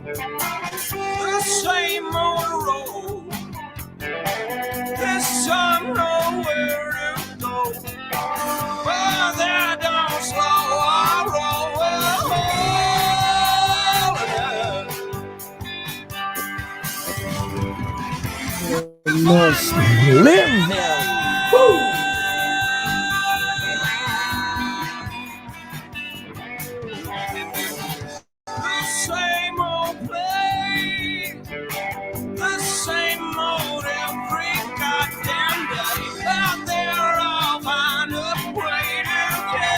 The same old road. This time nowhere to go. But that don't slow our roll. You must live now. Woo! The same old play, the same old every goddamn day. Out there, I'll find a way to get.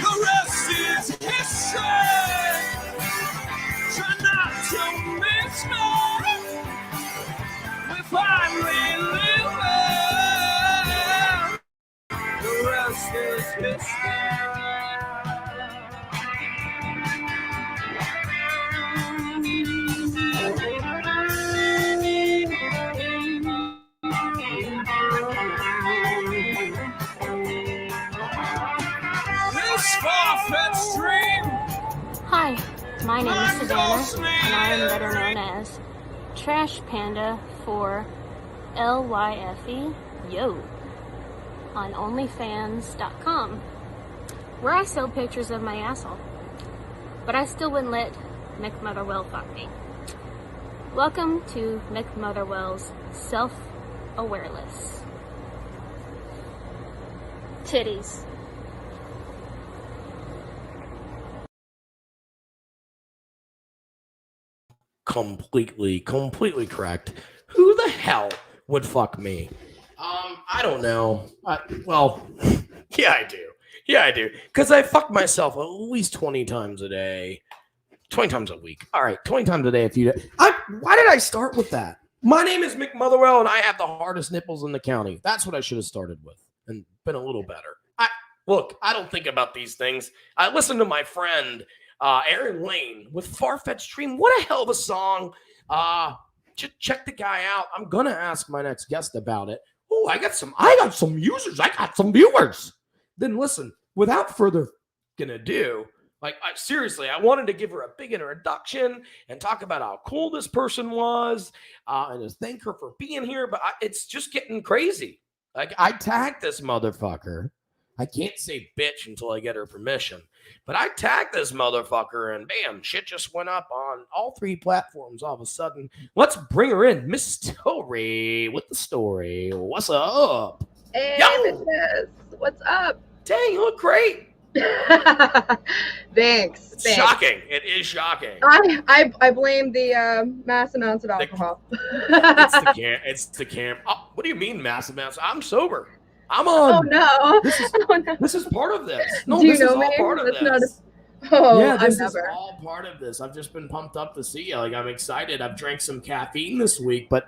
The rest is history. Try not to miss me. We finally live. The rest is history. This far-fetched dream. Hi, my name is Savannah, and I am better known as Trash Panda for LYFE, yo, on OnlyFans.com, where I sell pictures of my asshole. But I still wouldn't let Mick Motherwell fuck me. Welcome to Mick Motherwell's Self-Awareless. Titties. Completely correct. Who the hell would fuck me? I don't know. Well, yeah, I do. Because I fuck myself at least 20 times a day. 20 times a week. All right, 20 times a day. Why did I start with that? My name is Mick Motherwell, and I have the hardest nipples in the county. That's what I should have started with and been a little better. Look, I don't think about these things. I listen to my friend Aaron Lane with Far-Fetched Dream. What a hell of a song. Check the guy out. I'm going to ask my next guest about it. Oh, I got some users. I got some viewers. Then listen, without further ado, seriously, I wanted to give her a big introduction and talk about how cool this person was and just thank her for being here. But it's just getting crazy. I tagged this motherfucker. I can't say bitch until I get her permission. But I tagged this motherfucker and bam, shit just went up on all 3 platforms all of a sudden. Let's bring her in. Miss Tory with the story. What's up? Hey, Yo! bitches. What's up? Dang, you look great. Thanks. It's shocking. It is shocking. I blame the mass amounts of alcohol. It's the camp. Oh, what do you mean mass amounts? I'm sober. I'm on. Oh no. This is part of this. No, Do you this know is all me? part of That's this. yeah, this is all part of this. I've just been pumped up to see you. I'm excited. I've drank some caffeine this week, but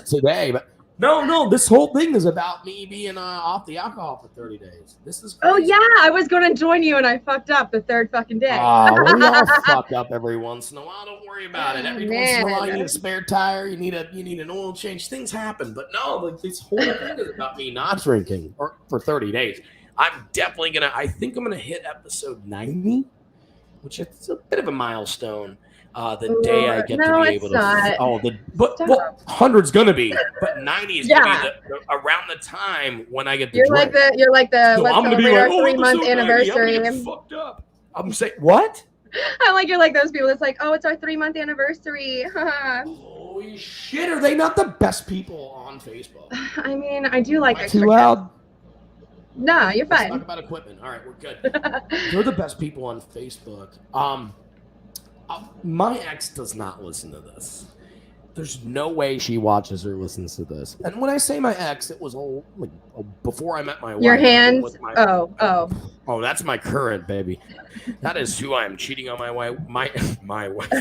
today. But no. This whole thing is about me being off the alcohol for 30 days. This is crazy. Oh yeah, I was going to join you and I fucked up the 3rd fucking day. We all fuck up every once in a while. Don't worry about it. Every once in a while, you need a spare tire. You need an oil change. Things happen, but no, this whole thing is about me not drinking for 30 days. I'm definitely gonna. I think I'm gonna hit episode 90, which is a bit of a milestone. The day I get to be able to. But 100's gonna be, but 90 is gonna be around the time when I get to. You're like the. So let's I'm gonna be celebrate like, our 3-month anniversary. I'm gonna get fucked up. I'm saying what? I like you're like those people. It's like, oh, it's our 3-month anniversary. Holy shit! Are they not the best people on Facebook? I mean, I do like. Too loud. No, you're fine. Let's talk about equipment. All right, we're good. They're the best people on Facebook. My ex does not listen to this. There's no way she watches or listens to this. And when I say my ex, it was before I met my wife. Your hands? Oh, that's my current baby. That is who I am cheating on my wife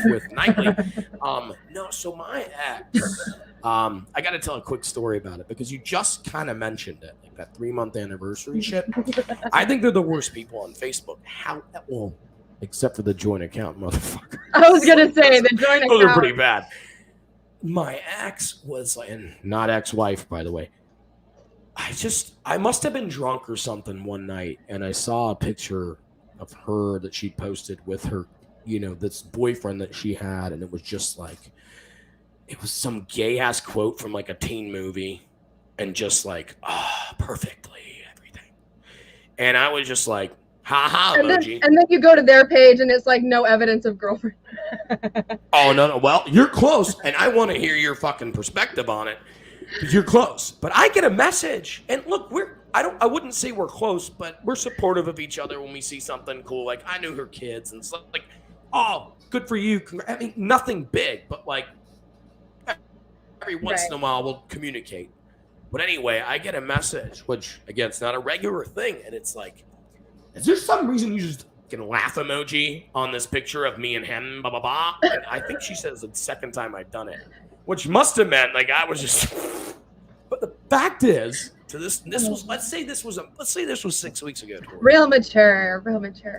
with nightly. No, so my ex. I got to tell a quick story about it because you just kind of mentioned it, like that 3-month anniversary shit. I think they're the worst people on Facebook. Except for the joint account, motherfucker. I was gonna say the joint account. Those are pretty bad. My ex was, and not ex-wife, by the way. I must have been drunk or something one night, and I saw a picture of her that she posted with her, this boyfriend that she had, and it was just like, it was some gay ass quote from like a teen movie, and just like, perfectly everything. And I was just like, ha ha emoji. And then you go to their page, and it's like no evidence of girlfriend. Oh no! Well, you're close, and I want to hear your fucking perspective on it. You're close, but I get a message, and look, I wouldn't say we're close, but we're supportive of each other when we see something cool. Like, I knew her kids, and stuff. Like, oh, good for you. I mean, nothing big, but like every once in a while we'll communicate. But anyway, I get a message, which again, it's not a regular thing, and it's like, is there some reason you just can laugh emoji on this picture of me and him, blah blah blah? And I think she says the second time I'd done it. Which must have meant like I was just. But the fact is, this was let's say this was 6 weeks ago. Tory. Real mature.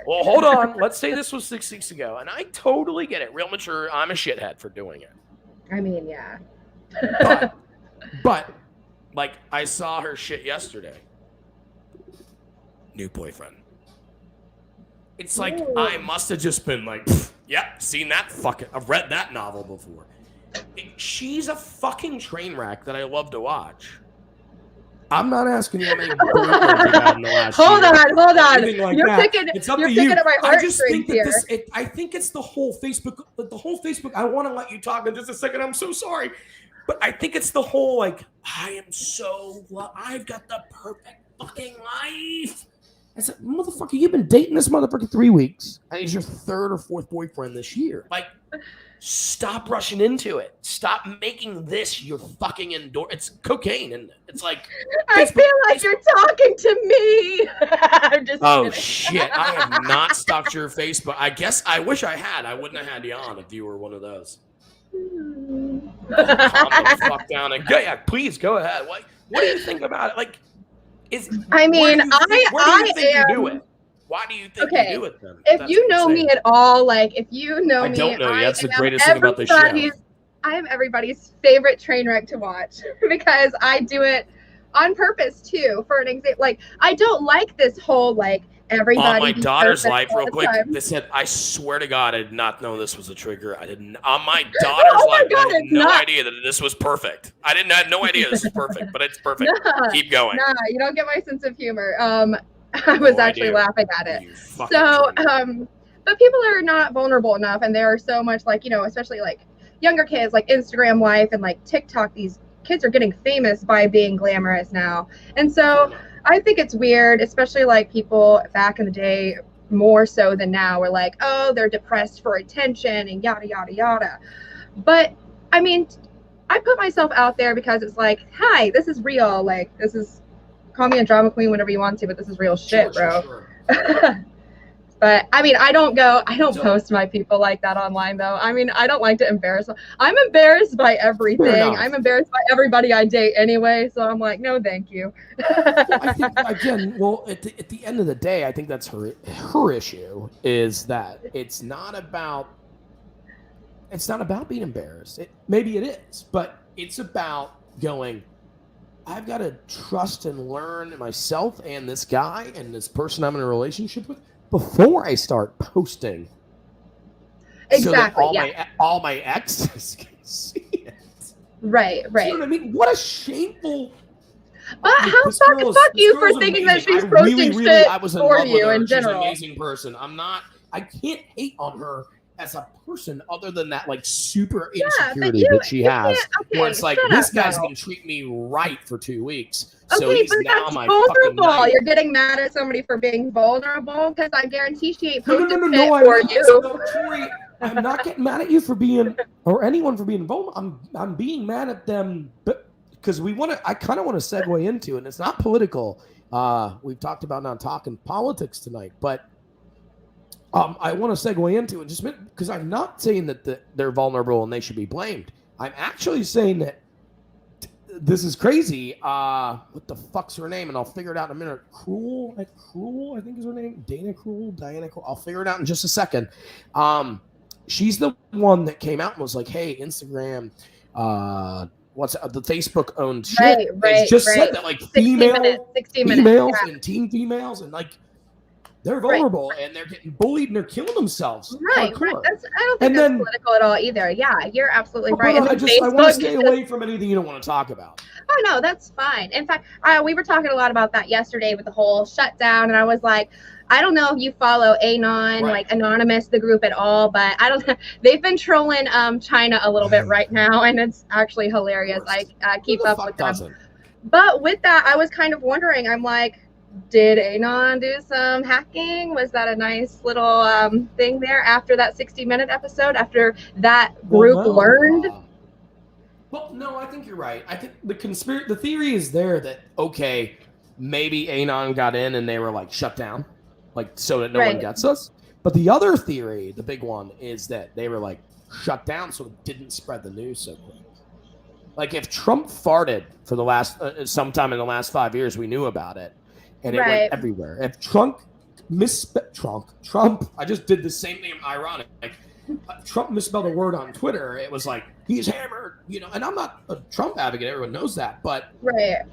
Well, hold on. Let's say this was 6 weeks ago, and I totally get it. Real mature. I'm a shithead for doing it. I mean, yeah. but like I saw her shit yesterday. New boyfriend. It's like I must have just been like, yep, seen that fucking. I've read that novel before. She's a fucking train wreck that I love to watch. I'm not asking you how many boyfriends you had in the last Hold year. on. Like you're picking at my heartstrings here. I think it's the whole Facebook. I want to let you talk in just a second. I'm so sorry. But I think it's the whole, like, I've got the perfect fucking life. I said, motherfucker, you've been dating this motherfucker 3 weeks. And he's your third or fourth boyfriend this year. Like, stop rushing into it. Stop making this your fucking It's cocaine, isn't it? It's like I feel like you're talking to me. I'm just kidding. Shit. I have not stalked your Facebook. I wish I had. I wouldn't have had you on if you were one of those. Calm the fuck down and please go ahead. What do you think about it? Like, you do it? Why do you think you do it then? If you know me at all, like if you know me, I don't know you. That's the greatest thing about this show. I am everybody's favorite train wreck to watch because I do it on purpose too. For an example, like I don't like this whole like everybody. On my daughter's life, real quick, they said, I swear to God, I did not know this was a trigger. I didn't. On my daughter's life, I had no idea that this was perfect. I had no idea this was perfect, but it's perfect. Keep going. Nah, you don't get my sense of humor. I was actually laughing at it. So, but people are not vulnerable enough, and there are so much like, especially like younger kids, like Instagram life and like TikTok, these kids are getting famous by being glamorous now. And so I think it's weird, especially like people back in the day, more so than now, were like, oh, they're depressed for attention and yada, yada, yada. But I mean, I put myself out there because it's like, hi, this is real. Like, this is, call me a drama queen whenever you want to, but this is real shit, bro. Sure. But I mean, I don't post my people like that online though. I mean, I don't like to embarrass them. I'm embarrassed by everything. I'm embarrassed by everybody I date anyway. So I'm like, no, thank you. I think, again, at the end of the day, I think that's her issue is that it's not about being embarrassed. Maybe it is, but it's about going, I've got to trust and learn myself and this guy and this person I'm in a relationship with before I start posting. Exactly. So that all my exes can see it. Right. You know what I mean? What a shameful. But fuck you for thinking that she's posting shit for you in general. She's an amazing person. I can't hate on her as a person other than that like super insecurity that she has. Where it's like, this guy's going to treat me right for 2 weeks. So he's but now that's my vulnerable. You're getting mad at somebody for being vulnerable because I guarantee she ain't posting shit for you. Tory, I'm not getting mad at you for being, or anyone for being vulnerable. I'm being mad at them, but because I kind of want to segue into it. And it's not political. We've talked about not talking politics tonight, but I want to segue into it just because I'm not saying that they're vulnerable and they should be blamed. I'm actually saying that this is crazy. What the fuck's her name? And I'll figure it out in a minute. Cruel, I think is her name. Diana Cruel. I'll figure it out in just a second. She's the one that came out and was like, hey, Instagram what's the Facebook owned shit. Right, They just right. said that like 60 minutes, females yeah. and teen females and like they're vulnerable and they're getting bullied and they're killing themselves. Right. I don't think that's political at all either. Yeah, you're absolutely right. I want to stay away from anything you don't want to talk about. Oh no, that's fine. In fact, we were talking a lot about that yesterday with the whole shutdown, and I was like, I don't know if you follow Anon, like Anonymous, the group at all, but I don't. They've been trolling China a little bit right now, and it's actually hilarious. I keep up with them. But with that, I was kind of wondering. I'm like, did Anon do some hacking? Was that a nice little thing there after that 60-minute episode? After that group learned. Well, no, I think you're right. I think the theory is there that, okay, maybe Anon got in and they were like shut down, like so that no one gets us. But the other theory, the big one, is that they were like shut down so it didn't spread the news so quick. Like if Trump farted for the last, sometime in the last 5 years, we knew about it and it went everywhere. If Trump, I just did the same thing, ironic. Like, Trump misspelled a word on Twitter. It was like, he's hammered, and I'm not a Trump advocate. Everyone knows that, but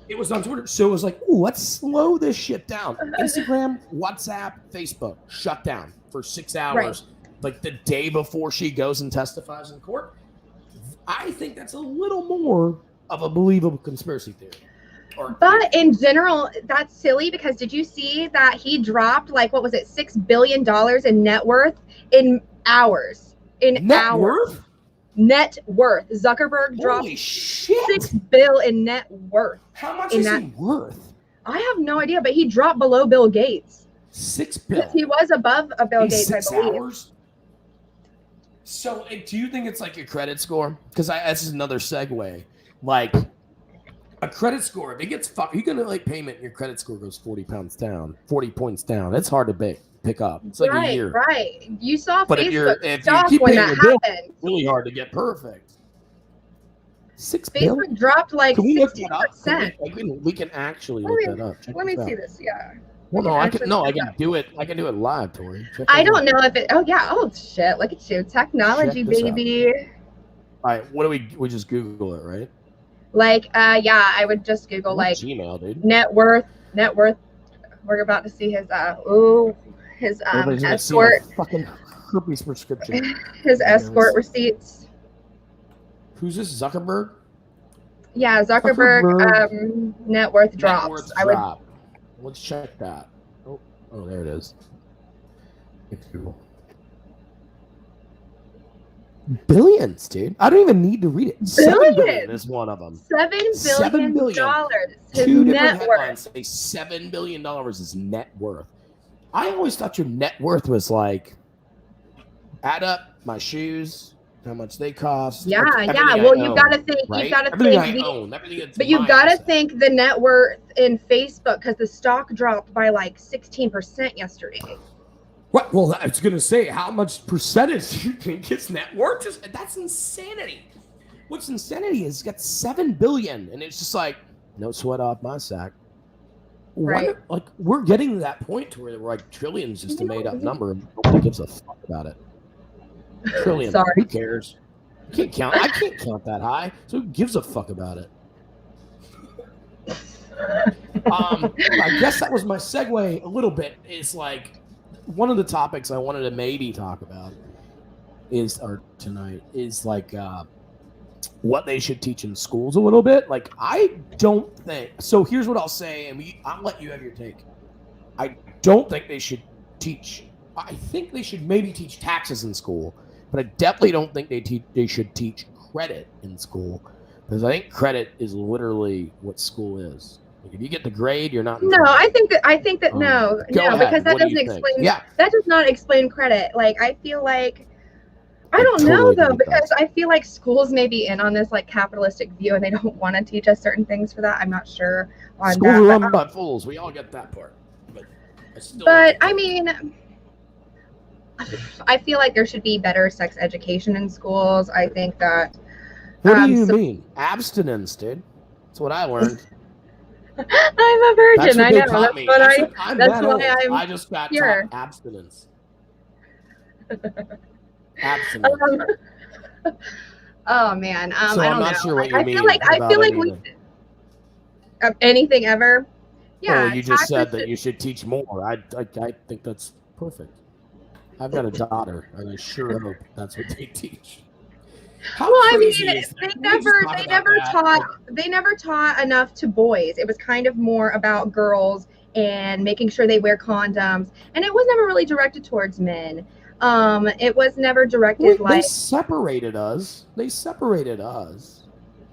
it was on Twitter. So it was like, ooh, let's slow this shit down. Instagram, WhatsApp, Facebook, shut down for 6 hours, like the day before she goes and testifies in court. I think that's a little more of a believable conspiracy theory. But in general, that's silly because did you see that he dropped like, what was it, $6 billion in net worth in hours? Net worth? Zuckerberg dropped $6 billion in net worth. How much is he worth? I have no idea, but he dropped below Bill Gates. $6 billion. He was above a Bill Gates, 6 I believe. hours? So, do you think it's like your credit score? Because this is another segue. Like a credit score, if it gets fucked, you get a late payment, and your credit score goes 40 points down, 40 points down. It's hard to pick up. It's like a year. Right. You saw but Facebook if stock you keep when paying that your bill, happened. it's really hard to get perfect. $6 billion? billion? Dropped like 60%. We can actually look that up. Let me see this. Yeah. Well, I can do it. I can do it live, Tory. I don't know if it. Oh yeah. Oh shit! Look at you, technology, baby. All right. What do we just Google it, right? Like, I would just Google like Gmail, dude. Net worth. We're about to see his escort. Fucking herpes prescription. His escort receipts. Who's this? Zuckerberg? Yeah, Zuckerberg. Net worth drops. Let's check that. Oh, there it is. It's Google. Billions, dude. I don't even need to read it. $7 billion is one of them. $7 billion. Two different headlines say $7 billion is net worth. I always thought your net worth was like, add up my shoes, how much they cost. Yeah. Well, you've got to think. Right? You've got to everything think. I own, everything that's but you've got to think the net worth in Facebook because the stock dropped by like 16% yesterday. What? Well, I was going to say, how much percentage do you think his net worth is? That's insanity. What's insanity is he's got $7 billion, and it's just like, no sweat off my sack. Right. Like, we're getting to that point to where we're like trillions just a made up number, and nobody gives a fuck about it. Trillion. Sorry. Who cares? I can't count that high. So who gives a fuck about it? I guess that was my segue a little bit. Is like one of the topics I wanted to maybe talk about tonight is like what they should teach in schools a little bit. Like I don't think so. Here's what I'll say, and I'll let you have your take. I don't think they should teach. I think they should maybe teach taxes in school, but I definitely don't think they should teach credit in school because I think credit is literally what school is. Like if you get the grade, you're not. No, I think that no, because that doesn't explain. Yeah. That does not explain credit. Like I feel like I don't know though, because I feel like schools may be in on this like capitalistic view and they don't want to teach us certain things for that. I'm not sure on schools that. Schools are run by fools. We all get that part. But I mean, I feel like there should be better sex education in schools. I think that. What do you mean? Abstinence, dude. That's what I learned. I'm a virgin. I know. That's why I just got taught abstinence. Abstinence. Oh man, So I I'm don't not know. sure what you I mean. feel like we anything ever. Yeah. Well, you just said that you should teach more. I think that's perfect. I've got a daughter, and I sure hope that's what they teach. How well, I crazy mean, is that? they never taught enough to boys. It was kind of more about girls and making sure they wear condoms, and it was never really directed towards men. It was never directed They separated us.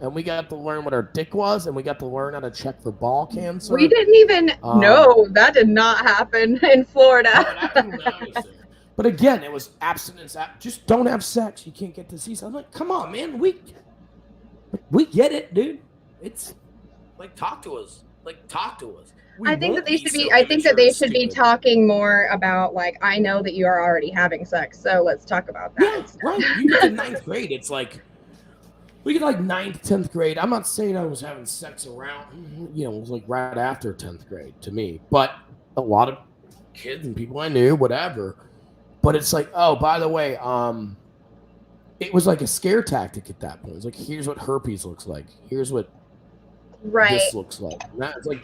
And we got to learn what our dick was, and we got to learn how to check for ball cancer. We didn't even know that did not happen in Florida. But again, it was abstinence. Just don't have sex. You can't get disease. I'm like, come on, man. We get it, dude. It's like, talk to us. I think that they should be talking more about, like, I know that you are already having sex, so let's talk about that. Yeah, right. You get to 9th grade. It's like, we get like 9th, 10th grade. I'm not saying I was having sex around, it was like right after 10th grade to me. But a lot of kids and people I knew, whatever. But it's like, oh, by the way, it was like a scare tactic at that point. It's like, here's what herpes looks like. Here's what this looks like. And that's like,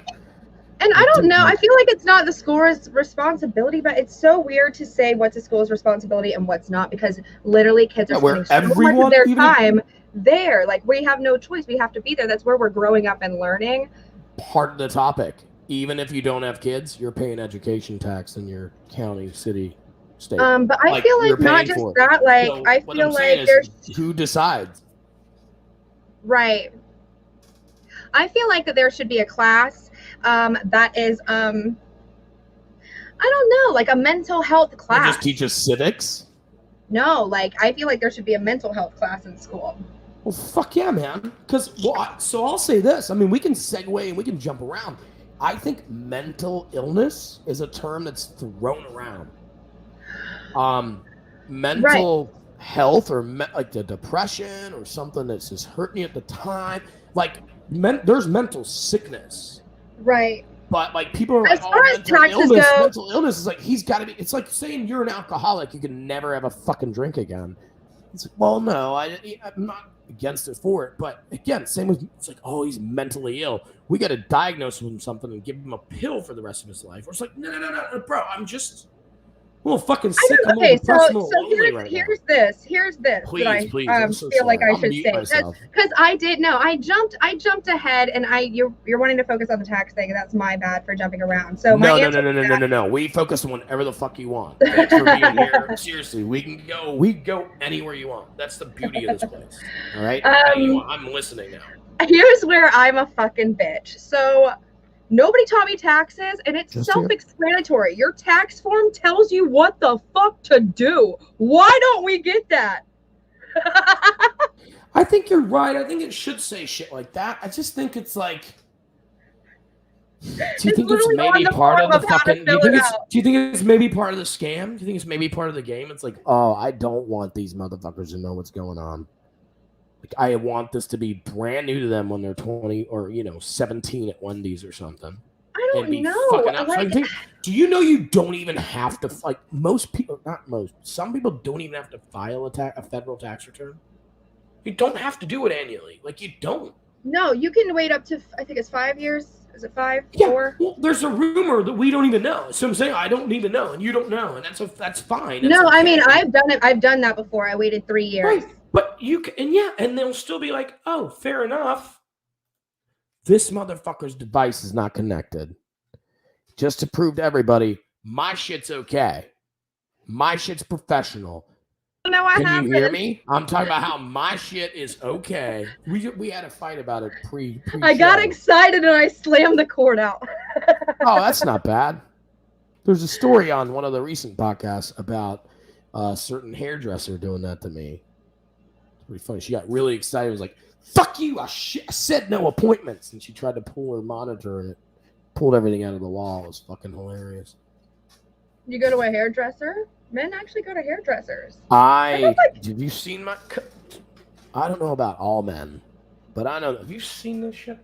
and I don't know. I feel like it's not the school's responsibility, but it's so weird to say what's a school's responsibility and what's not, because literally kids are spending so much of their time there. Like, we have no choice. We have to be there. That's where we're growing up and learning. Part of the topic. Even if you don't have kids, you're paying education tax in your county, city, state. But I feel like not just that. Like, I feel like there's who decides. Right. I feel like that there should be a class that is I don't know, like a mental health class. They just teach us civics? No, like, I feel like there should be a mental health class in school. Well, fuck yeah, man. So I'll say this. I mean, we can segue and we can jump around. I think mental illness is a term that's thrown around. Mental health, or like the depression or something that's just hurting you at the time. Like, there's mental sickness. Right. But like, people are like, mental illness is like, he's got to be. It's like saying you're an alcoholic, you can never have a fucking drink again. It's like, well, no, I'm not against it for it, but again, same with, it's like, oh, he's mentally ill. We got to diagnose him something and give him a pill for the rest of his life. Or it's like, no, bro, I'm just a little fucking sick. Okay, so here's this. Please, that I feel like I should say, because I jumped ahead, and you're wanting to focus on the tax thing, and that's my bad for jumping around. So no. We focus on whatever the fuck you want. Thanks for being here. Seriously, we can go anywhere you want. That's the beauty of this place. All right, I'm listening now. Here's where I'm a fucking bitch. So, nobody taught me taxes, and it's self-explanatory. Your tax form tells you what the fuck to do. Why don't we get that? I think you're right. I think it should say shit like that. I just think it's like, do you think it's maybe part of the fucking, do you think it's maybe part of the scam? Do you think it's maybe part of the game? It's like, oh, I don't want these motherfuckers to know what's going on. Like, I want this to be brand new to them when they're 20 or 17 at Wendy's or something. I don't know. Do you know you don't even have to, like, some people don't even have to file a federal tax return. You don't have to do it annually. Like, you don't. No, you can wait up to, I think it's 5 years. Is it 5? Yeah. 4? Well, there's a rumor that we don't even know. So I'm saying I don't even know, and you don't know, and that's fine. No, okay. I mean, I've done it. I've done that before. I waited 3 years. Right. But you can, and they'll still be like, oh, fair enough. This motherfucker's device is not connected. Just to prove to everybody, my shit's okay. My shit's professional. Can you hear me? I'm talking about how my shit is okay. We had a fight about it pre. I got excited and I slammed the cord out. Oh, that's not bad. There's a story on one of the recent podcasts about a certain hairdresser doing that to me. Pretty funny. She got really excited. It was like, fuck you. I said no appointments. And she tried to pull her monitor and it pulled everything out of the wall. It was fucking hilarious. You go to a hairdresser? Men actually go to hairdressers. Have you seen my... I don't know about all men, but I know... Have you seen this shit?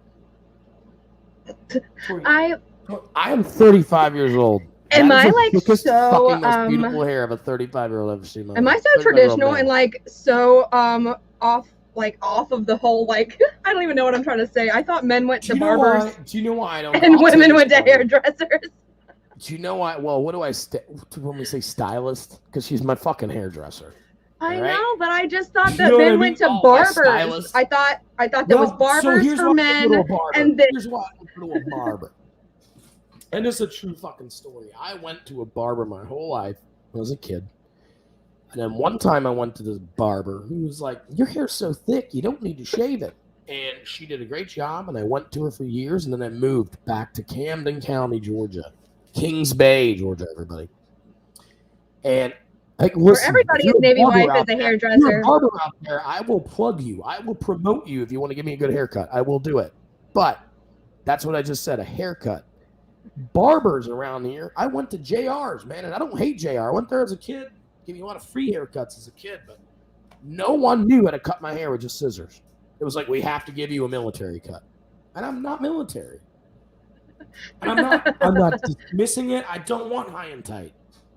I am 35 years old. Am I like so most beautiful hair of a 35-year-old I've ever seen? Am I so traditional and like so off like off of the whole like I don't even know what I'm trying to say. I thought men went to barbers. Do you know why I don't? And women went to hairdressers. Do you know why? Well, what do I when we say stylist? Because she's my fucking hairdresser. I know, but I just thought that men went to barbers. I thought there was barbers for men, and then here's why I go to a barber. And it's a true fucking story. I went to a barber my whole life when I was a kid. And then one time I went to this barber who was like, your hair's so thick, you don't need to shave it. And she did a great job, and I went to her for years, and then I moved back to Camden County, Georgia. Kings Bay, Georgia, everybody. And like, listen, everybody is Navy wife as a hairdresser. You're a barber out there, I will plug you. I will promote you if you want to give me a good haircut. I will do it. But that's what I just said, a haircut. Barbers around here, I went to JR's, man, and I don't hate JR. I went there as a kid. Give me a lot of free haircuts as a kid, but no one knew how to cut my hair with just scissors. It was like, we have to give you a military cut. And I'm not military. And I'm not dismissing it. I don't want high and tight.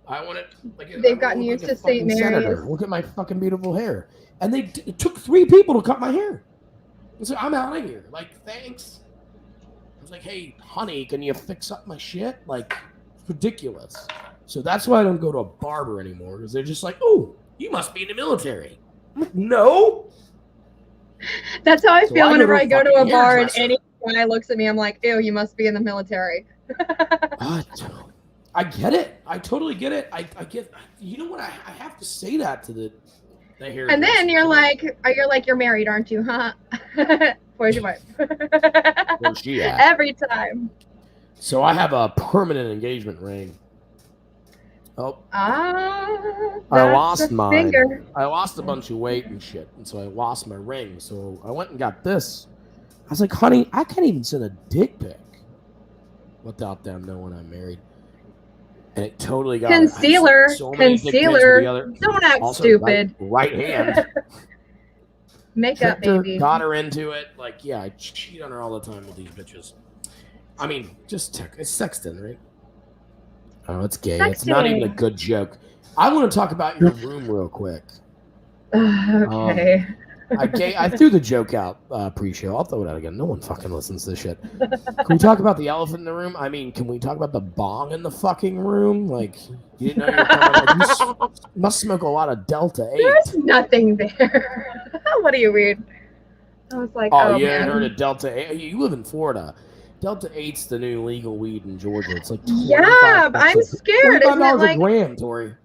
I want it like they've gotten used to St. Mary's. Senator. Look at my fucking beautiful hair. And it took 3 people to cut my hair. So I'm out of here. Like, thanks. I was like, hey, honey, can you fix up my shit? Like, it's ridiculous. So that's why I don't go to a barber anymore, because they're just like, oh, you must be in the military. I'm like, no. That's how I feel whenever I go to a bar and any guy looks at me, I'm like, ew, you must be in the military. I get it. I totally get it. I get. You know what? I have to say that to the hair. And then you're married, aren't you? Huh? Where's your wife? Where's she at? Every time. So I have a permanent engagement ring. Oh. I lost mine. Finger. I lost a bunch of weight and shit, and so I lost my ring. So I went and got this. I was like, honey, I can't even send a dick pic without them knowing I'm married. And it totally got concealer. Concealer. Don't act also, stupid. Right hand. Makeup, baby. Got her into it. Like, yeah, I cheat on her all the time with these bitches. I mean, just it's sexting, right? Oh, it's gay. Sexting. It's not even a good joke. I want to talk about your room real quick. Okay. I threw the joke out pre-show. I'll throw it out again. No one fucking listens to this shit. Can we talk about the elephant in the room? I mean, can we talk about the bong in the fucking room? Like, you didn't know you were coming. You must smoke a lot of Delta 8. There's nothing there. What do you mean? I was like, oh you haven't heard of Delta 8? You live in Florida. Delta 8's the new legal weed in Georgia. It's like yeah, but I'm scared. Isn't it like a gram, Tory?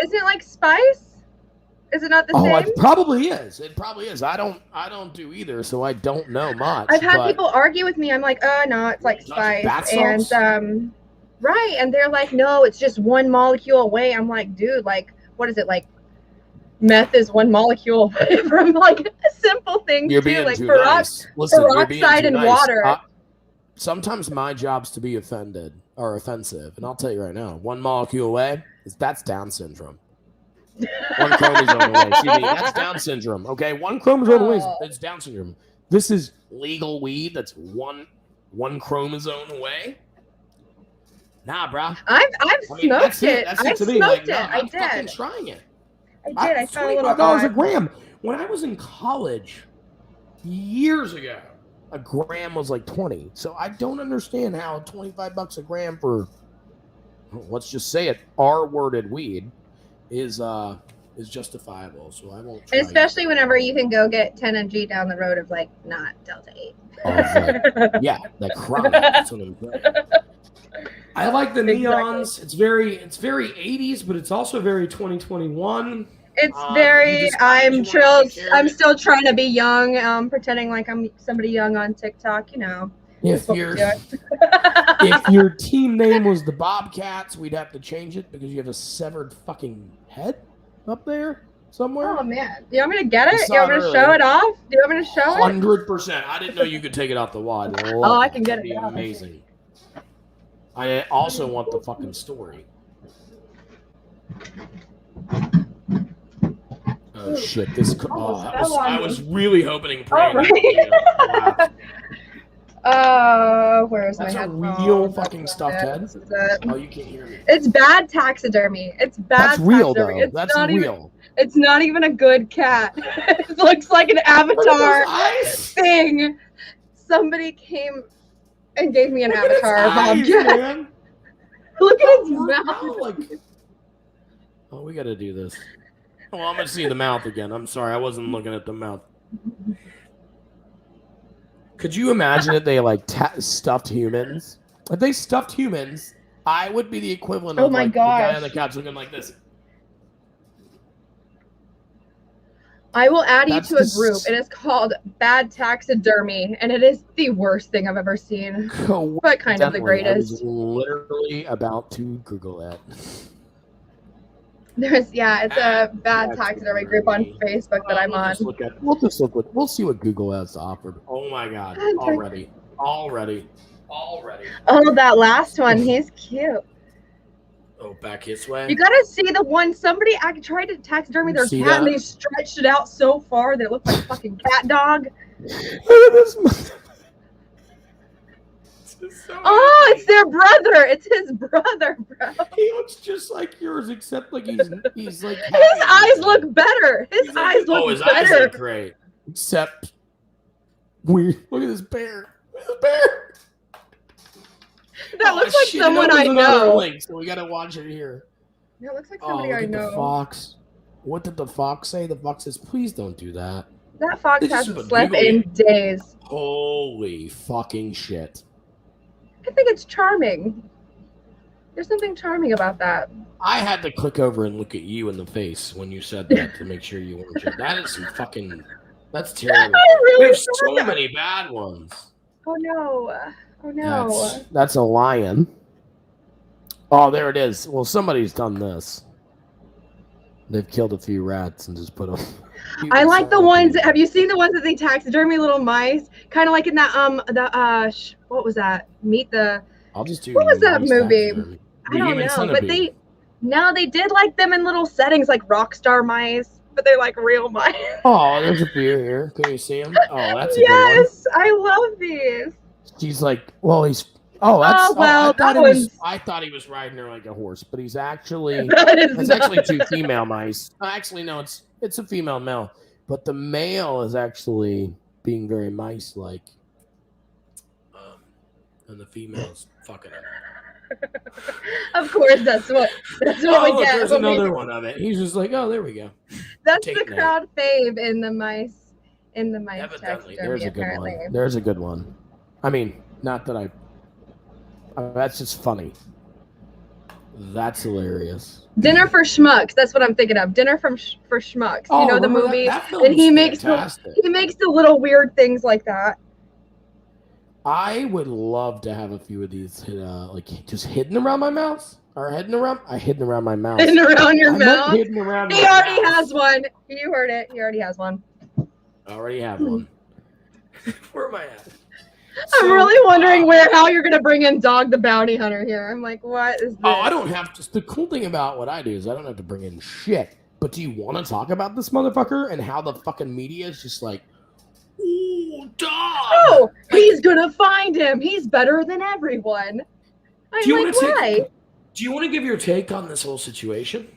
Isn't it like spice? Is it not the same? It probably is. It probably is. I don't do either, so I don't know much. I've had people argue with me. I'm like, no, it's like spice. And right, and they're like, no, it's just one molecule away. I'm like, dude, like, what is it like? Meth is one molecule away from like a simple thing you're too, being like too nice. Listen, peroxide and water. Sometimes my job's to be offended or offensive, and I'll tell you right now, one molecule away that's Down syndrome. One chromosome away. Excuse me, that's Down syndrome. Okay, one chromosome away is Down syndrome. This is legal weed. That's one chromosome away. Nah, bro. I've smoked it. I smoked it. I did. I'm fucking trying it. I did. I found a little $25 a gram. When I was in college years ago, a gram was like 20. So I don't understand how $25 a gram for, let's just say it, R-worded weed is justifiable. So I won't try especially whenever you can go get 10 mg down the road of like not Delta 8. Yeah, that chronic. That's what I'm saying. I like the neons. It's very 80s, but it's also very 2021. It's very. I'm still trying to be young. Pretending like I'm somebody young on TikTok. You know. If your team name was the Bobcats, we'd have to change it because you have a severed fucking head up there somewhere. Oh man, do you want me to get it? Do you want me to show it off? Do you want me to show it? 100%. I didn't know you could take it out the wad. Oh, I can get it. That'd be amazing. I also want the fucking story. Oh shit! I was really hoping. Right. Where's my That's a headphone? real fucking stuffed head? This is it. Oh, you can't hear me. It's bad taxidermy. It's bad That's real, taxidermy. though. It's That's not real. Even, it's not even a good cat. It looks like an avatar thing. Somebody came and gave me an avatar. Man. Look at its mouth. Oh, we got to do this. Oh, I'm going to see the mouth again. I'm sorry. I wasn't looking at the mouth. Could you imagine if they stuffed humans? If they stuffed humans, I would be the equivalent of the guy on the couch looking like this. I will add you to a group. It is called Bad Taxidermy, and it is the worst thing I've ever seen, but kind of the greatest. I was literally about to Google that. It's a Bad Taxidermy group on Facebook that I'm on. We'll see what Google has to offer. Oh my God! Already. Oh, that last one, he's cute. Oh, back his way. You gotta see the one. Somebody tried to taxidermy their cat, and they stretched it out so far that it looked like a fucking cat dog. Look at this. It's their brother. It's his brother, bro. He looks just like yours, except he's like. His eyes look better. His eyes look better. Eyes look great. Except weird. Look at this bear. That looks like someone I know. Link, so we gotta watch it here. That looks like somebody I know. The fox. What did the fox say? The fox says, "Please don't do that." That fox hasn't slept in days. Holy fucking shit! I think it's charming. There's something charming about that. I had to click over and look at you in the face when you said that to make sure you weren't sure. That is some fucking. That's terrible. There's so many bad ones. Oh no. Oh no. That's a lion. Oh, there it is. Well, somebody's done this. They've killed a few rats and just put them. I like the ones. Have you seen the ones that they taxidermy little mice? Kind of like in that what was that? I'll just do. What was that movie? I don't know, but they did like them in little settings like rock star mice, but they're like real mice. Oh, there's a few here. Can you see them? Oh, that's a good one. Yes, I love these. She's like, well, he's. Oh, that's. I thought he was riding her like a horse, but he's actually. It's actually two female mice. Actually, no, it's a female and male, but the male is actually being very mice-like, and the female's fucking him. Of course, that's what we get. There's another one of it. He's just like, oh, there we go. That's the crowd fave in the mice. Evidently, there's a good one. I mean, not that that's just funny. That's hilarious. Dinner for Schmucks. That's what I'm thinking of. Dinner for Schmucks. Oh, you know the movie? And he makes the little weird things like that. I would love to have a few of these just hidden around my mouth. Or hidden around my mouth. Hidden around your mouth? Hidden around he already has one. You heard it. He already has one. I already have one. Where am I at? I'm really wondering how you're going to bring in Dog the Bounty Hunter here. I'm like, what is this? Oh, I don't have to. The cool thing about what I do is I don't have to bring in shit. But do you want to talk about this motherfucker and how the fucking media is just like, ooh, dog. Oh, he's going to find him. He's better than everyone. Why? Do you want to give your take on this whole situation?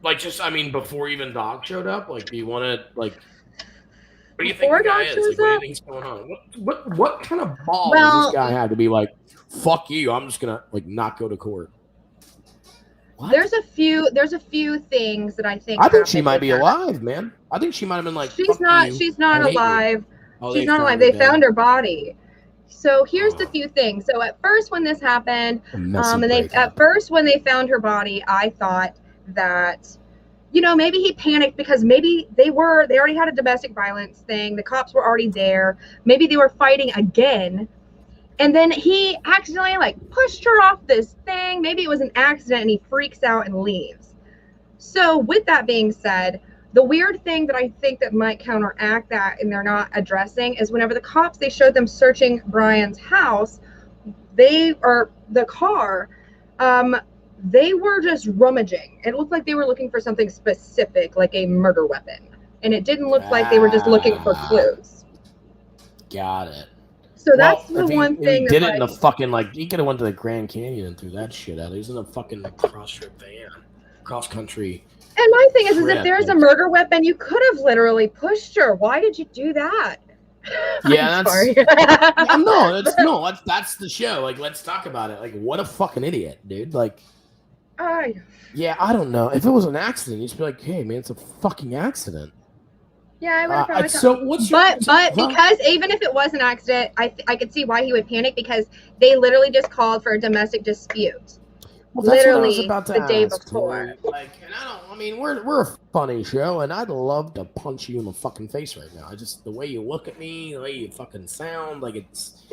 Before even Dog showed up? Do you want to, what do you think the guy is? What do you think's going on? What kind of balls does this guy have to be like, fuck you, I'm just gonna not go to court? What? There's a few things that I think. I think she might be alive, man. I think she might have been like. She's not alive. She's not alive. They found her body. So here's the few things. So at first when this happened, when they found her body, I thought that, maybe he panicked because maybe they already had a domestic violence thing. The cops were already there. Maybe they were fighting again. And then he accidentally pushed her off this thing. Maybe it was an accident and he freaks out and leaves. So with that being said, the weird thing that I think that might counteract that and they're not addressing is whenever the cops, they showed them searching Brian's house, they were just rummaging. It looked like they were looking for something specific, like a murder weapon. And it didn't look like they were just looking for clues. Got it. So that's the one thing. He did it in the fucking, like, he could have went to the Grand Canyon and threw that shit out. He's in a fucking cross-trip van, cross-country. And my thing is if there's a murder weapon, you could have literally pushed her. Why did you do that? Yeah, that's that's the show. Like, let's talk about it. Like, what a fucking idiot, dude. Like, yeah, I don't know. If it was an accident, you'd be like, hey, man, it's a fucking accident. Yeah, I would have probably. So what's your? But because even if it was an accident, I could see why he would panic because they literally just called for a domestic dispute. Well, that's literally what I was about to the ask, day before. Like, and I mean, we're a funny show, and I'd love to punch you in the fucking face right now. The way you look at me, the way you fucking sound, like it's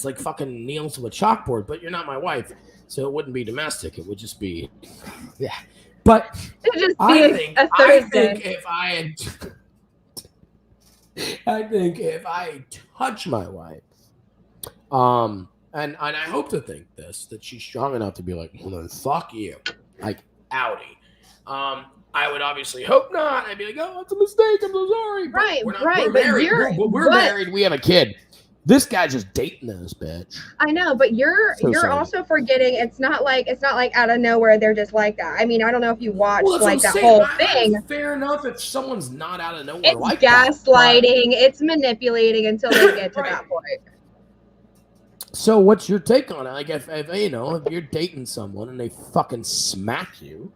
like fucking nails to a chalkboard. But you're not my wife, so it wouldn't be domestic. It would just be, yeah. But I think if I touch my wife, and I hope to think that she's strong enough to be like, well, then fuck you, like, outie. I would obviously hope not. I'd be like, oh, it's a mistake. I'm so sorry. But right. We're married. We're married. We have a kid. This guy's just dating this bitch. I know, but you're also forgetting it's not like out of nowhere they're just like that. I mean, I don't know if you watched that whole thing. Fair enough if someone's not out of nowhere. It's like gaslighting. It's manipulating until they get to that point. So what's your take on it? Like, if you're dating someone and they fucking smack you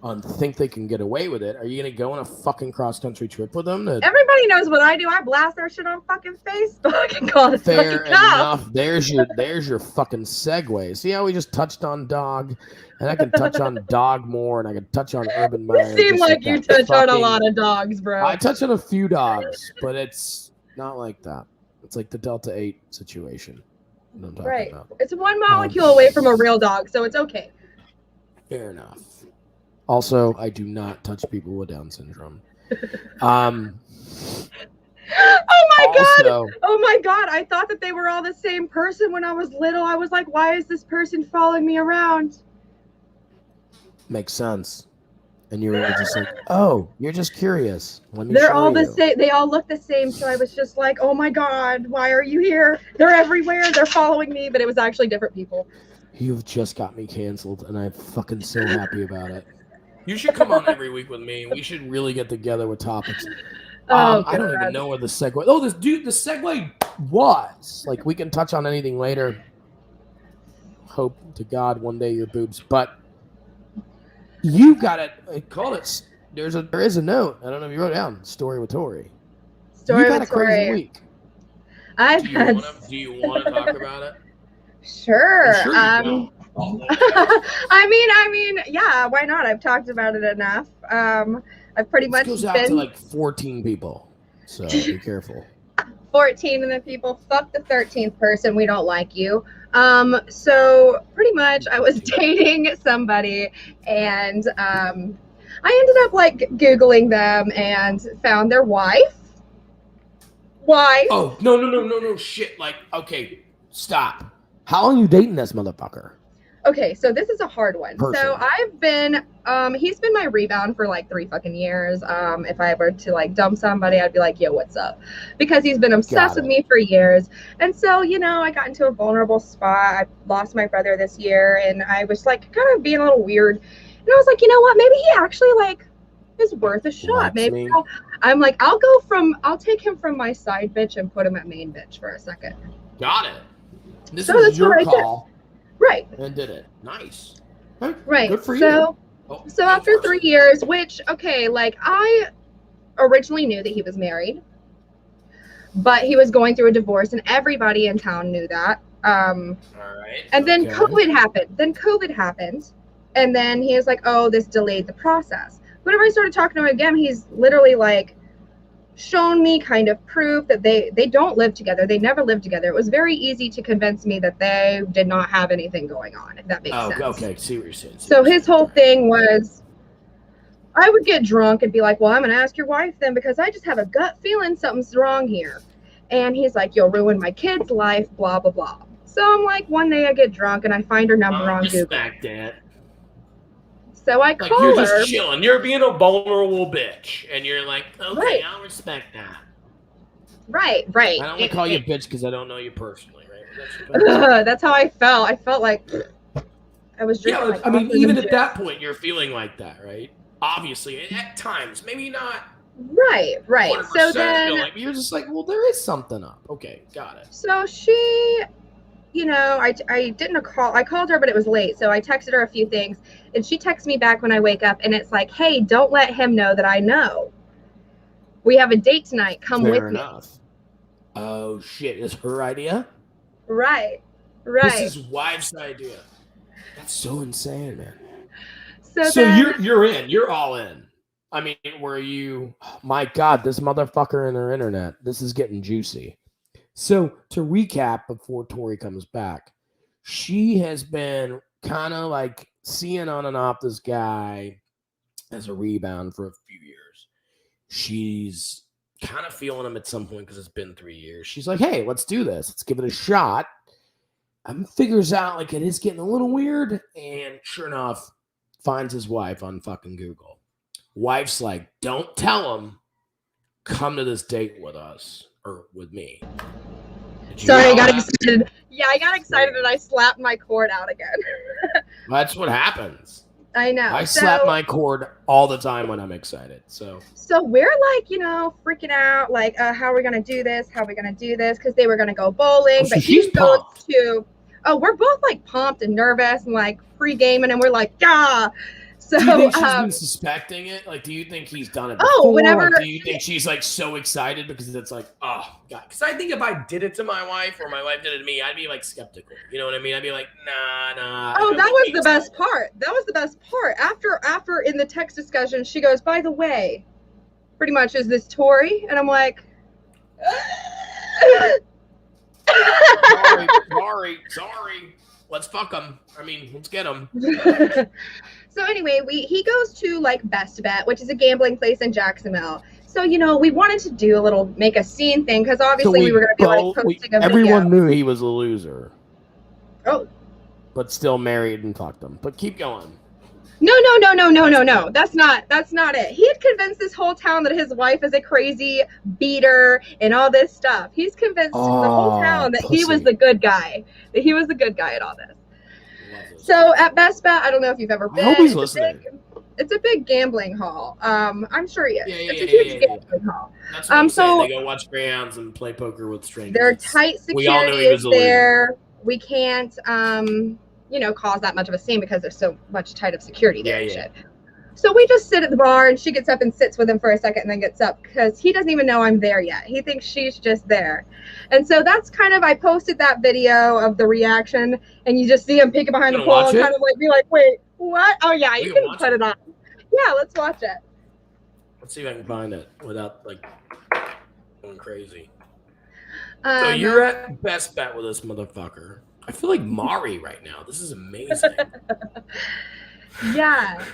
and think they can get away with it, are you gonna go on a fucking cross-country trip with them? Everybody knows what I do. I blast their shit on fucking Facebook and call it fair enough. There's your fucking segue. See how we just touched on dog, and I can touch on dog more, and I can touch on Urban Meyer. You seem like you touch on a lot of dogs, bro. I touch on a few dogs, but it's not like that. It's like the Delta 8 situation. I'm talking about. It's one molecule away from a real dog, so it's okay. Fair enough. Also, I do not touch people with Down syndrome. Oh my god! I thought that they were all the same person when I was little. I was like, why is this person following me around? Makes sense. And you were just like, oh, you're just curious. They're all the same. They all look the same. So I was just like, oh my god, why are you here? They're everywhere. They're following me, but it was actually different people. You've just got me canceled, and I'm fucking so happy about it. You should come on every week with me. We should really get together with topics. I don't even know where the segue. Oh, the segue was like, we can touch on anything later. Hope to God one day your boobs, but you got it. I call it. There is a note. I don't know if you wrote it down. Story with Tory. You've had a crazy week. Do you want to talk about it? Sure. I mean, yeah. Why not? I've talked about it enough. I've pretty much goes out to like 14 people, so be careful. 14 of the people. Fuck the 13th person. We don't like you. So pretty much, I was dating somebody, and I ended up like Googling them and found their wife. Why? Oh no! Shit! Like, okay, stop. How long are you dating this motherfucker? Okay, so this is a hard one. So I've been, he's been my rebound for like 3 fucking years. If I were to like dump somebody, I'd be like, yo, what's up? Because he's been obsessed with me for years. And so, I got into a vulnerable spot. I lost my brother this year, and I was like kind of being a little weird. And I was like, you know what? Maybe he actually like is worth a shot. Maybe I'm like, I'll take him from my side bitch and put him at main bitch for a second. Got it. This is your call. Right. And did it. Nice. Right. Good for you. So after 3 years, which, okay, like I originally knew that he was married, but he was going through a divorce and everybody in town knew that. All right. And then COVID happened. And then he was like, oh, this delayed the process. Whenever I started talking to him again, he's literally like shown me kind of proof that they don't live together. They never lived together. It was very easy to convince me that they did not have anything going on, if that makes sense. Okay, see what you're saying. So his whole thing was, I would get drunk and be like, well, I'm going to ask your wife then, because I just have a gut feeling something's wrong here. And he's like, you'll ruin my kid's life, blah, blah, blah. So I'm like, one day I get drunk and I find her number on Google. Respect that. So I call her. You're just chilling. You're being a vulnerable bitch. And you're like, okay, right. I'll respect that. Right. I only call you a bitch because I don't know you personally, right? That's how I felt. I felt like I was drinking. Yeah, I mean, even at that point, you're feeling like that, right? Obviously, at times, maybe not. Right. So then like, you're just like, well, there is something up. Okay, got it. So she, I didn't call. I called her, but it was late. So I texted her a few things, and she texts me back when I wake up, and it's like, hey, don't let him know that I know. We have a date tonight. Come with me. Oh, shit. It's her idea? Right. This is wife's idea. That's so insane, man. So then, you're in. You're all in. I mean, were you... Oh, my God, this motherfucker in her internet. This is getting juicy. So to recap before Tory comes back, she has been kind of like seeing on and off this guy as a rebound for a few years. She's kind of feeling him at some point because it's been 3 years. She's like, hey, let's do this. Let's give it a shot. Figures out like it is getting a little weird. And sure enough, finds his wife on fucking Google. Wife's like, don't tell him. Come to this date with us or with me. Sorry, I got excited. Yeah, I got excited and I slapped my cord out again. That's what happens. I know. I slap my cord all the time when I'm excited. So we're like, freaking out, like, how are we gonna do this? Because they were gonna go bowling, but she's pumped too. Oh, we're both like pumped and nervous and like pre-gaming, and we're like, yeah. So do you think she's been suspecting it? Like, do you think he's done it before? Whenever. Like, do you think she's like so excited because it's like, oh God? Because I think if I did it to my wife or my wife did it to me, I'd be like skeptical. You know what I mean? I'd be like, nah. Oh, that was the best part. After in the text discussion, she goes, by the way, pretty much, is this Tory? And I'm like, sorry. Let's fuck him. I mean, let's get him. So anyway, he goes to like Best Bet, which is a gambling place in Jacksonville. So, we wanted to make a scene thing because obviously we were going to be like posting a video. Everyone knew he was a loser. Oh. But still married and fucked him. But keep going. No. That's not it. He had convinced this whole town that his wife is a crazy beater and all this stuff. He's convinced the whole town that he was the good guy. That he was the good guy at all this. So at Best Bet, I don't know if you've ever been. I hope he's listening. It's a big gambling hall. I'm sure he is. It's a huge gambling hall. That's what I'm saying. They go watch Greyhounds and play poker with strangers. They're tight security. We all knew he was a there. We can't cause that much of a scene because there's so much tight of security there and shit. So we just sit at the bar and she gets up and sits with him for a second and then gets up because he doesn't even know I'm there yet. He thinks she's just there. And so that's I posted that video of the reaction and you just see him peeking behind the pole and kind of like be like, wait, what? Oh yeah, you can put it on. Yeah, let's watch it. Let's see if I can find it without like going crazy. So you're at Best Bet with this motherfucker. I feel like Mari right now. This is amazing. Yeah.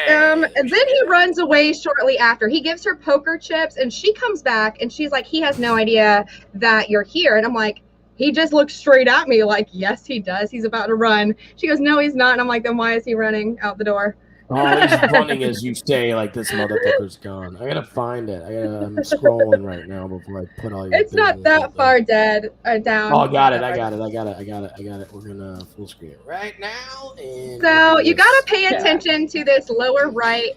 And then he runs away shortly after. He gives her poker chips and she comes back and she's like, he has no idea that you're here. And I'm like, he just looks straight at me like, yes, he does. He's about to run. She goes, no, he's not. And I'm like, then why is he running out the door? Oh, he's running as you say, like this motherfucker's gone. I gotta find it. I'm scrolling right now before I put all your. It's not that far down. Oh, I got it. We're gonna full screen it right now. And so you gotta pay attention to this lower right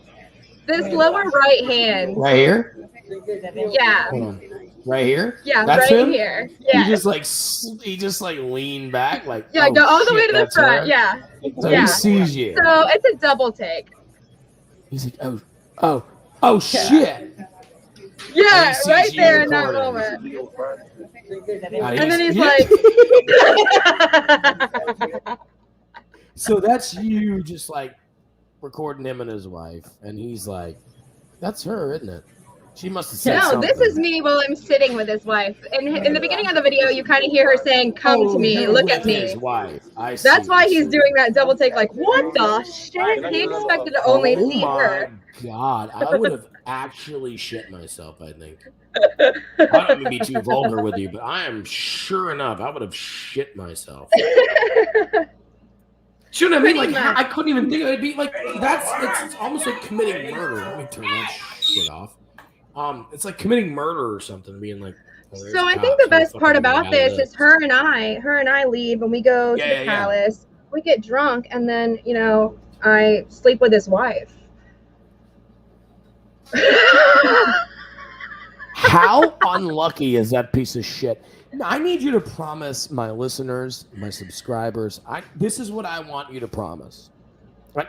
hand. Right here. Yeah. Hold on. Right here. Yeah, that's right him? here. Yeah. He just leaned back like. Yeah, go all the way to the front. Her. Yeah. So he sees you. So it's a double take. He's like, oh shit. Yeah, right there in that moment. And then he's like. So that's you just like recording him and his wife, and he's like, "That's her, isn't it?" She must have said something. This is me while I'm sitting with his wife. And in the beginning of the video, you kind of hear her saying, come to me, look at me. His wife. That's why he's doing that double take like, what the shit? He expected to only see her. Oh, my God. I would have actually shit myself, I think. I don't mean to be too vulgar with you, but I am sure enough, I would have shit myself. Shouldn't I mean, like, I couldn't even think it would be like, it's almost like committing murder. Let me turn that shit off. It's like committing murder or something, being like. Well, so I think the best part about this is her and I leave and we go to the palace. We get drunk and then, you know, I sleep with his wife. How unlucky is that piece of shit? I need you to promise my listeners, my subscribers, this is what I want you to promise.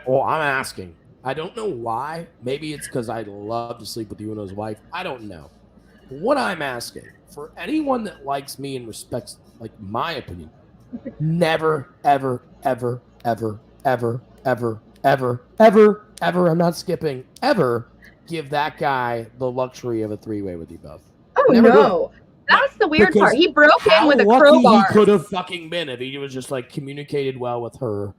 Well, I'm asking. I don't know why. Maybe it's because I love to sleep with you and his wife. I don't know. What I'm asking, for anyone that likes me and respects like my opinion, never, ever, ever, ever, ever, ever, ever, ever, ever, I'm not skipping, ever give that guy the luxury of a three-way with you both. Oh, no. That's the weird part. He broke in with a crowbar. He could have fucking been if he was just like communicated well with her,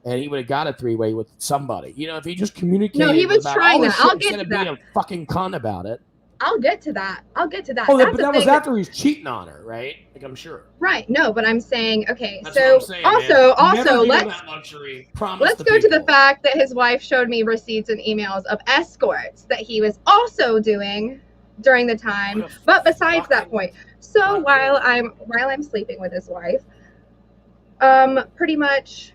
and he would have got a three-way with somebody. You know, if he just communicated. No, he was trying that. I'll get to that. Instead of being a fucking cunt about it. I'll get to that. Oh, but that was after he's cheating on her, right? Like, I'm sure. Right. No, but I'm saying, okay. That's so saying, also, let's go to the fact that his wife showed me receipts and emails of escorts that he was also doing during the time. But besides that point, so while I'm sleeping with his wife, pretty much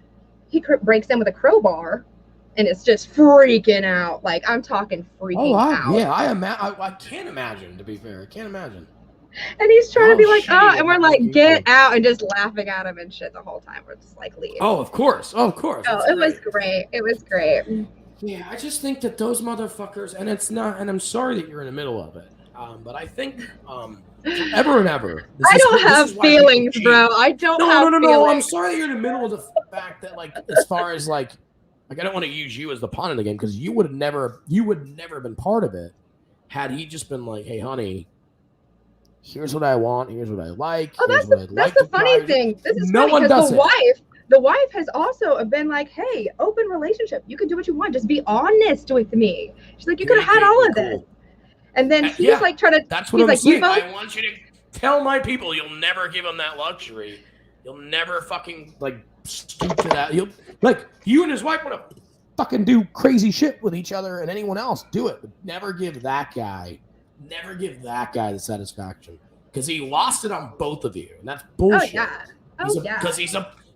he breaks in with a crowbar. And it's just freaking out. Like, I'm talking freaking out. Yeah, I can't imagine, to be fair. I can't imagine. And he's trying to be like, and we're like, get out, and just laughing at him and shit the whole time. We're just like, leave. Oh, of course. Oh, it was great. It was great. Yeah, I just think that those motherfuckers, and it's not, and I'm sorry that you're in the middle of it, but I think, forever and ever. I don't have feelings, bro. I don't have feelings. No. I'm sorry that you're in the middle of the fact that, like, as far as, like, I don't want to use you as the pawn in the game because you would never have been part of it had he just been like, hey, honey, here's what I want, here's what I like. Oh, that's the funny thing. This is funny because the wife has also been like, hey, open relationship. You can do what you want. Just be honest with me. She's like, you could have had all of this. And then he's like trying to. That's what I'm saying. I want you to tell my people you'll never give them that luxury. You'll never fucking like stoop to that. You and his wife want to fucking do crazy shit with each other and anyone else. Do it. But never give that guy the satisfaction. Because he lost it on both of you. And that's bullshit.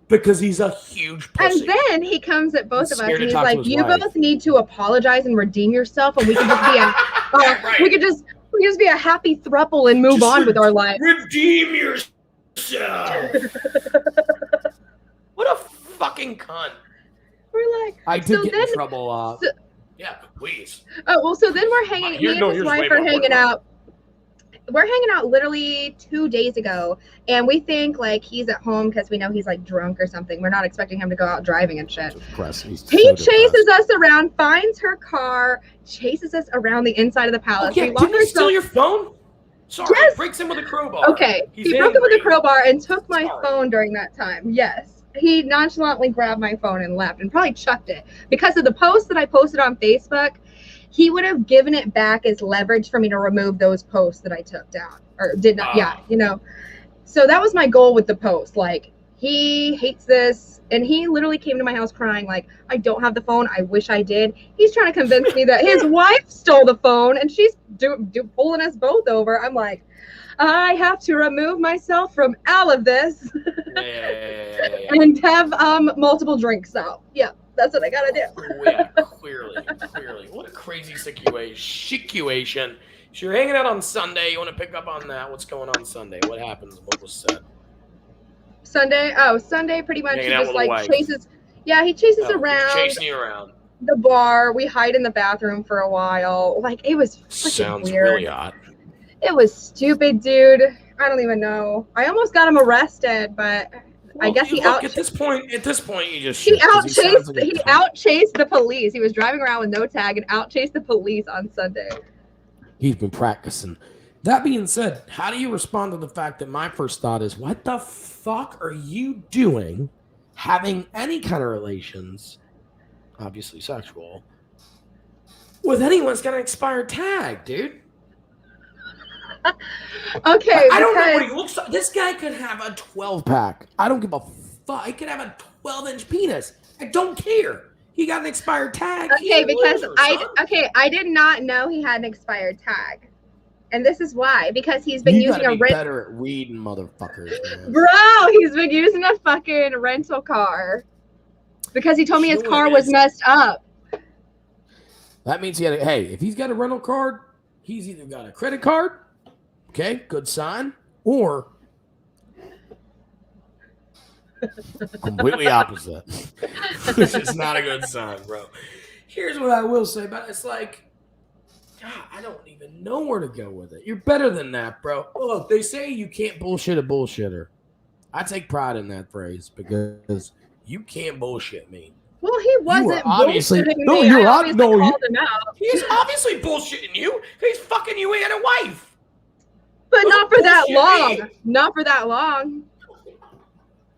Because he's a huge pussy. And then he comes at both of us and he's like, you both need to apologize and redeem yourself and we can just be we could just be a happy throuple and move on with our life. Redeem yourself. What a fucking cunt. We're like, I did get in trouble. Yeah, please. Oh, well, so then we're hanging, me and his wife are hanging out. We're hanging out literally 2 days ago, and we think like he's at home because we know he's like drunk or something. We're not expecting him to go out driving and shit. He chases us around, finds her car, chases us around the inside of the palace. Okay, didn't he steal your phone? Sorry, yes. Breaks in with a crowbar. Okay, he broke in with a crowbar and took my phone during that time. Yes. He nonchalantly grabbed my phone and left and probably chucked it. Because of the post that I posted on Facebook, he would have given it back as leverage for me to remove those posts that I took down. Or did not, So that was my goal with the post. Like, he hates this. And he literally came to my house crying, like, I don't have the phone. I wish I did. He's trying to convince me that his wife stole the phone and she's pulling us both over. I'm like, I have to remove myself from all of this and have multiple drinks out. Yeah, that's what I gotta do. Yeah, clearly. What a crazy situation. So you're hanging out on Sunday. You want to pick up on that? What's going on Sunday? What happens? What was said? Sunday pretty much he just like chases. Yeah, he chases around. Chasing you around. The bar. We hide in the bathroom for a while. Like, it was sounds weird. Really hot. It was stupid, dude. I don't even know. I almost got him arrested, but I guess at this point, you just he outchased the police. He was driving around with no tag and outchased the police on Sunday. He's been practicing. That being said, how do you respond to the fact that my first thought is, what the fuck are you doing having any kind of relations, obviously sexual, with anyone that's got an expired tag, dude? Okay, I don't know what he looks like. This guy could have a 12-pack. I don't give a fuck. He could have a 12-inch penis. I don't care. He got an expired tag. Okay, because I did not know he had an expired tag. And this is why. Because he's been using a better at reading motherfuckers, man. Bro, he's been using a fucking rental car. Because he told me his car was messed up. That means if he's got a rental card, he's either got a credit card, okay, good sign, or completely opposite, which is not a good sign, bro. Here's what I will say about it. It's like, God, I don't even know where to go with it. You're better than that, bro. Look, they say you can't bullshit a bullshitter. I take pride in that phrase because you can't bullshit me. Well, he wasn't obviously bullshitting no. me. You're called him out. He's obviously bullshitting you. He's fucking you and a wife. But not for that long. Not for that long.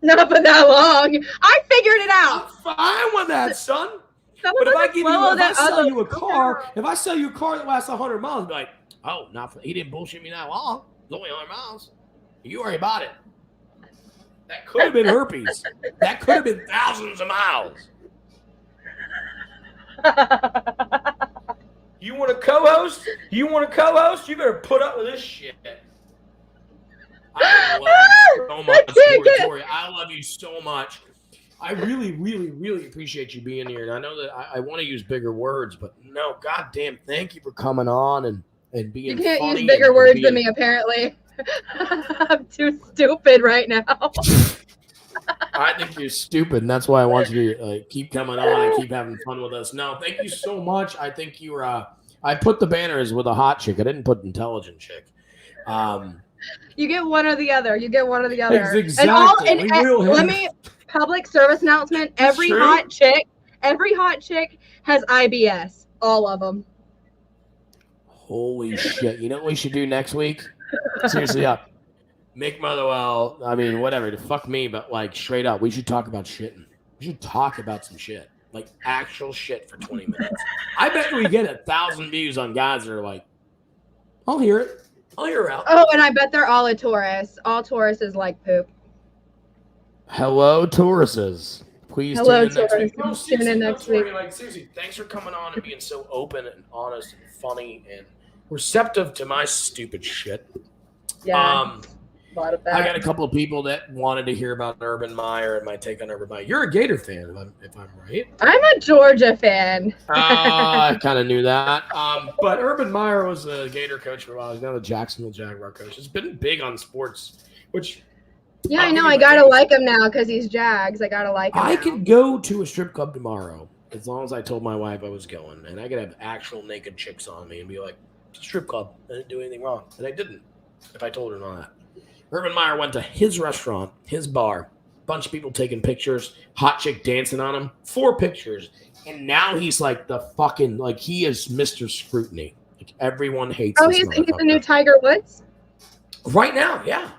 Not for that long. I figured it out. I'm fine with that, son. But if I sell you a car, if I sell you a car that lasts 100 miles, I'd be like, oh, he didn't bullshit me that long. It's only 100 miles. You already bought it. That could have been herpes. That could have been thousands of miles. You want a co-host? You better put up with this shit. I love you so much, Tory. I love you so much. I really, really, really appreciate you being here. And I know that I want to use bigger words, but no, goddamn, thank you for coming on and being funny. You can't use bigger words than me, apparently. I'm too stupid right now. I think you're stupid, and that's why I want you to keep coming on and keep having fun with us. No, thank you so much. I think you were. I put the banners with a hot chick. I didn't put intelligent chick. You get one or the other. Exactly. And let me public service announcement. Every hot chick has IBS. All of them. Holy shit! You know what we should do next week? Seriously, up. Mick Motherwell, I mean, whatever, fuck me, but like straight up, we should talk about shitting. We should talk about some shit, like actual shit for 20 minutes. I bet we get 1,000 views on guys that are like, I'll hear it. I'll hear it out. Oh, and I bet they're all a Taurus. All Tauruses like poop. Hello, Tauruses. Please tune in next week. Like, seriously, thanks for coming on and being so open and honest and funny and receptive to my stupid shit. Yeah. A lot of that. I got a couple of people that wanted to hear about Urban Meyer and my take on Urban Meyer. You're a Gator fan, if I'm right. I'm a Georgia fan. I kind of knew that. But Urban Meyer was a Gator coach for a while. He's now the Jacksonville Jaguar coach. It's been big on sports, which... Yeah, I know. I got to like him now because he's Jags. I got to like him I now. could go to a strip club tomorrow as long as I told my wife I was going. And I could have actual naked chicks on me and be like, it's a strip club. I didn't do anything wrong. And I didn't, if I told her not. Urban Meyer went to his restaurant, his bar, bunch of people taking pictures, hot chick dancing on him, 4 pictures. And now he's like the fucking, like he is Mr. Scrutiny. Like everyone hates this he's the new Tiger Woods? Right now, yeah.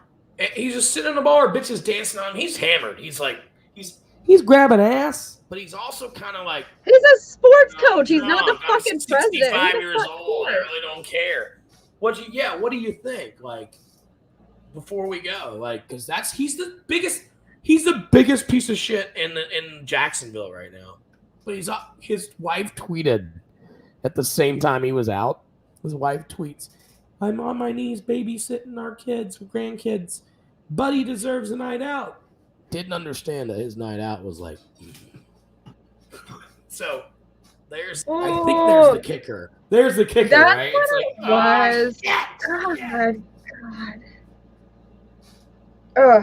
He's just sitting in a bar, bitches dancing on him. He's hammered. He's like, he's grabbing ass, but he's also kind of like. He's a sports coach. He's not the fucking president. 65 years old. I really don't care. What do you think? Like, before we go, like, because he's the biggest piece of shit in Jacksonville right now. But his wife tweeted at the same time he was out. His wife tweets, "I'm on my knees babysitting our kids, grandkids. Buddy deserves a night out." Didn't understand that his night out was like. So, I think there's the kicker. There's the kicker, that's right? What it's like, God.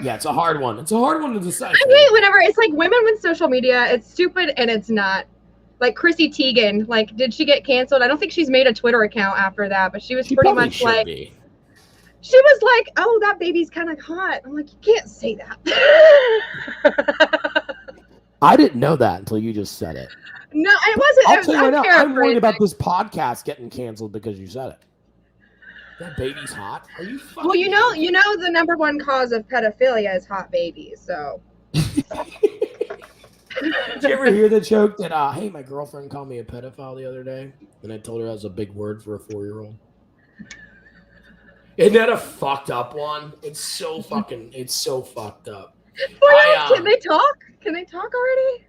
Yeah, it's a hard one. It's a hard one to decide. I hate whenever it's like women with social media. It's stupid and it's not. Like Chrissy Teigen, like, did she get canceled? I don't think she's made a Twitter account after that, but she was pretty much like. She was like, "Oh, that baby's kind of hot." I'm like, you can't say that. I didn't know that until you just said it. No, it wasn't. I'll tell you right now, I'm worried about this podcast getting canceled because you said it. That baby's hot? Are you fucking... Well, you know the number one cause of pedophilia is hot babies, so. Did you ever hear the joke that, hey, my girlfriend called me a pedophile the other day, and I told her that was a big word for a 4-year-old? Isn't that a fucked up one? It's so fucked up. Can they talk? Can they talk already?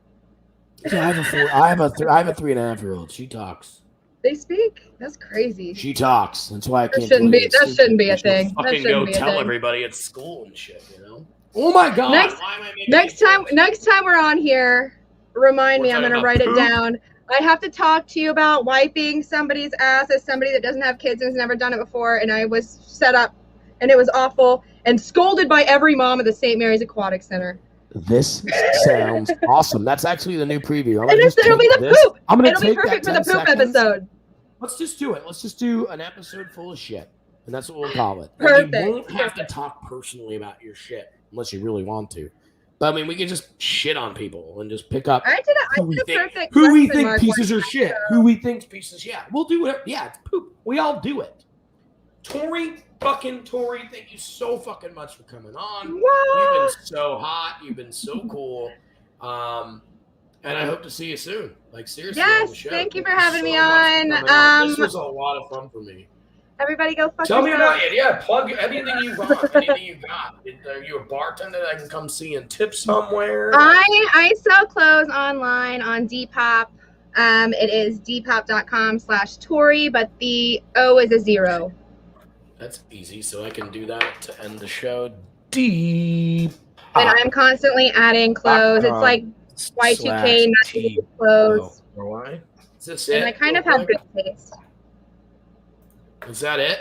Yeah, I have a 3.5-year-old. She talks. They speak? That's crazy. She talks. That's why I can't. That shouldn't be a thing. That Fucking shouldn't go be a tell thing. everybody at school and shit. You know. Oh my god. Why am I making next time we're on here, remind me. I'm gonna write it down. I have to talk to you about wiping somebody's ass as somebody that doesn't have kids and has never done it before, and I was set up, and it was awful, and scolded by every mom at the St. Mary's Aquatic Center. This sounds awesome. That's actually the new preview. It'll be the poop. I'm gonna It'll be perfect for the poop episode. Let's just do it. Let's just do an episode full of shit, and that's what we'll call it. Perfect. You won't have to talk personally about your shit unless you really want to. But I mean, we can just shit on people and just pick up who we think pieces are shit. Who we think's pieces. Yeah, we'll do whatever. Yeah, it's poop. We all do it. Tory, thank you so fucking much for coming on. What? You've been so hot. You've been so cool. And I hope to see you soon. Like, seriously. Yes, on the show. thank you for having me on. This was a lot of fun for me. Everybody go fuck Tell yourself. me about it. Yeah, plug anything you want. Anything you got. Are you a bartender that I can come see and tip somewhere? I sell clothes online on Depop. It is depop.com/Tory, but the O is a 0. That's easy, so I can do that to end the show. Deep. And I'm constantly adding clothes. It's like Y2K, not clothes. Oh, why? Is this and it? I kind of have good taste. Is that it?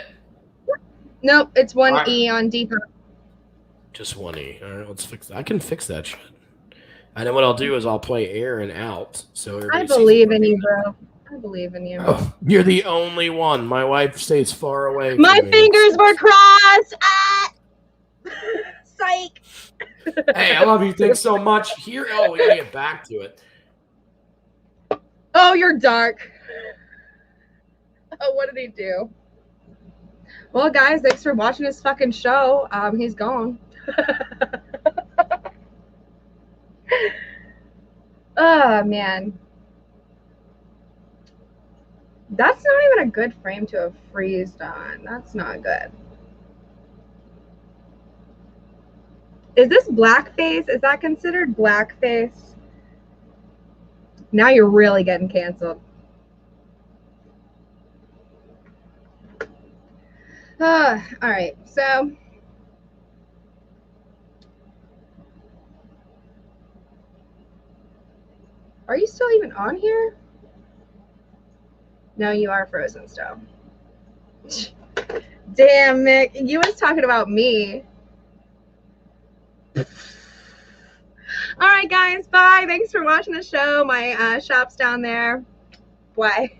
Nope, it's one E on Depop. Just one E. All right, let's fix that. I can fix that shit. And then what I'll do is I'll play air and out. So I believe in you, bro. I believe in you. Oh, you're the only one. My wife stays far away. My fingers were crossed. Ah! Psych. Hey, I love you. Thanks so much. Here, we gotta get back to it. Oh, you're dark. Oh, what did he do? Well, guys, thanks for watching this fucking show. He's gone. Oh, man. That's not even a good frame to have freezed on. That's not good. Is this blackface? Is that considered blackface? Now you're really getting canceled. All right, so are you still even on here? No, you are frozen still. Damn, Mick, you was talking about me. All right, guys, bye. Thanks for watching the show. My shop's down there. Bye.